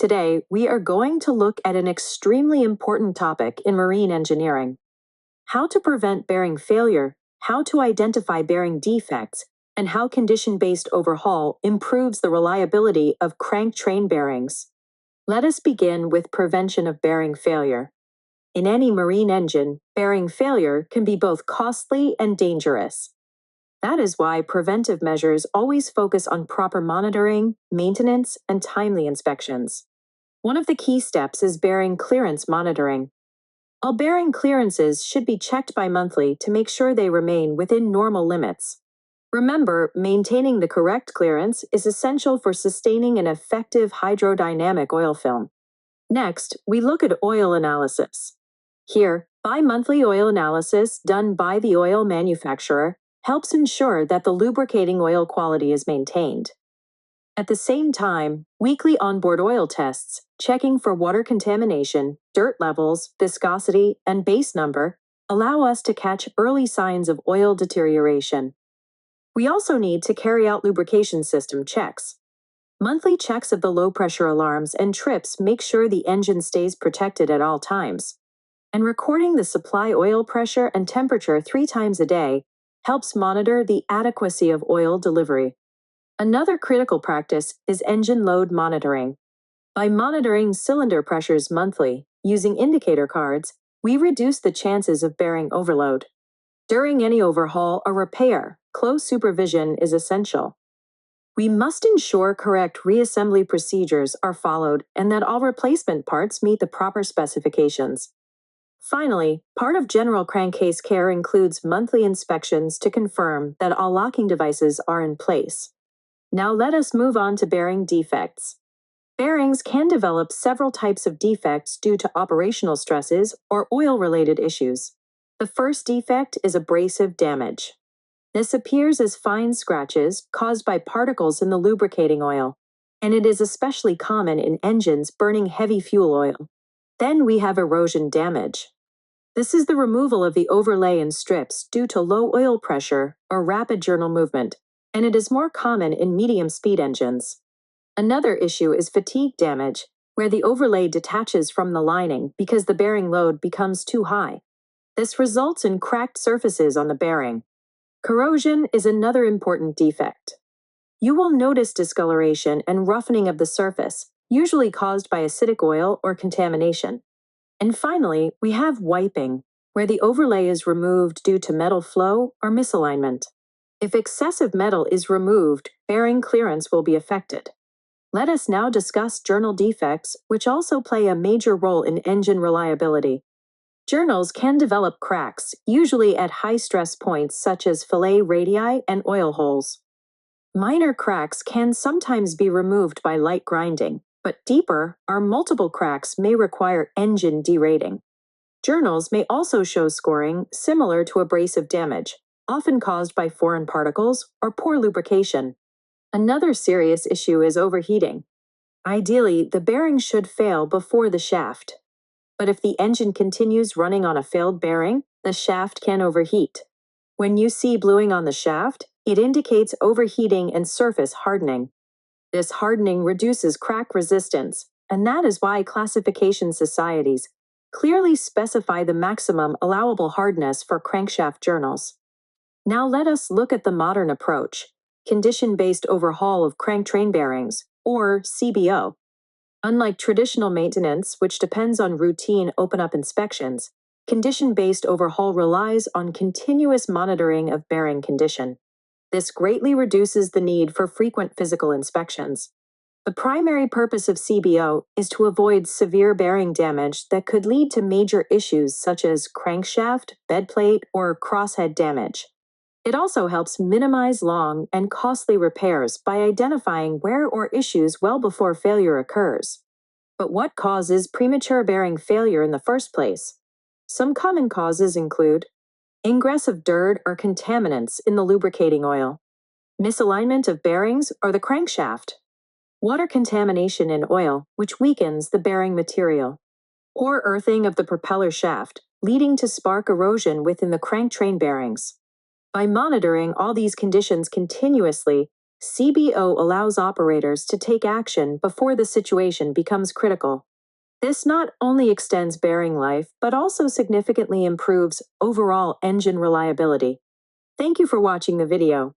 Today, we are going to look at an extremely important topic in marine engineering: how to prevent bearing failure, how to identify bearing defects, and how condition-based overhaul improves the reliability of crank train bearings. Let us begin with prevention of bearing failure. In any marine engine, bearing failure can be both costly and dangerous. That is why preventive measures always focus on proper monitoring, maintenance, and timely inspections. One of the key steps is bearing clearance monitoring. All bearing clearances should be checked bi-monthly to make sure they remain within normal limits. Remember, maintaining the correct clearance is essential for sustaining an effective hydrodynamic oil film. Next, we look at oil analysis. Here, bi-monthly oil analysis done by the oil manufacturer helps ensure that the lubricating oil quality is maintained. At the same time, weekly onboard oil tests, checking for water contamination, dirt levels, viscosity, and base number, allow us to catch early signs of oil deterioration. We also need to carry out lubrication system checks. Monthly checks of the low-pressure alarms and trips make sure the engine stays protected at all times. And recording the supply oil pressure and temperature 3 times a day helps monitor the adequacy of oil delivery. Another critical practice is engine load monitoring. By monitoring cylinder pressures monthly, using indicator cards, we reduce the chances of bearing overload. During any overhaul or repair, close supervision is essential. We must ensure correct reassembly procedures are followed and that all replacement parts meet the proper specifications. Finally, part of general crankcase care includes monthly inspections to confirm that all locking devices are in place. Now let us move on to bearing defects. Bearings can develop several types of defects due to operational stresses or oil-related issues. The first defect is abrasive damage. This appears as fine scratches caused by particles in the lubricating oil, and it is especially common in engines burning heavy fuel oil. Then we have erosion damage. This is the removal of the overlay and strips due to low oil pressure or rapid journal movement, and it is more common in medium-speed engines. Another issue is fatigue damage, where the overlay detaches from the lining because the bearing load becomes too high. This results in cracked surfaces on the bearing. Corrosion is another important defect. You will notice discoloration and roughening of the surface, usually caused by acidic oil or contamination. And finally, we have wiping, where the overlay is removed due to metal flow or misalignment. If excessive metal is removed, bearing clearance will be affected. Let us now discuss journal defects, which also play a major role in engine reliability. Journals can develop cracks, usually at high-stress points such as fillet radii and oil holes. Minor cracks can sometimes be removed by light grinding, but deeper or multiple cracks may require engine derating. Journals may also show scoring similar to abrasive damage, often caused by foreign particles or poor lubrication. Another serious issue is overheating. Ideally, the bearing should fail before the shaft. But if the engine continues running on a failed bearing, the shaft can overheat. When you see bluing on the shaft, it indicates overheating and surface hardening. This hardening reduces crack resistance, and that is why classification societies clearly specify the maximum allowable hardness for crankshaft journals. Now let us look at the modern approach: condition-based overhaul of crank train bearings, or CBO. Unlike traditional maintenance, which depends on routine open-up inspections, condition-based overhaul relies on continuous monitoring of bearing condition. This greatly reduces the need for frequent physical inspections. The primary purpose of CBO is to avoid severe bearing damage that could lead to major issues such as crankshaft, bedplate, or crosshead damage. It also helps minimize long and costly repairs by identifying wear or issues well before failure occurs. But what causes premature bearing failure in the first place? Some common causes include ingress of dirt or contaminants in the lubricating oil, misalignment of bearings or the crankshaft, water contamination in oil, which weakens the bearing material, or earthing of the propeller shaft, leading to spark erosion within the crank train bearings. By monitoring all these conditions continuously, CBO allows operators to take action before the situation becomes critical. This not only extends bearing life, but also significantly improves overall engine reliability. Thank you for watching the video.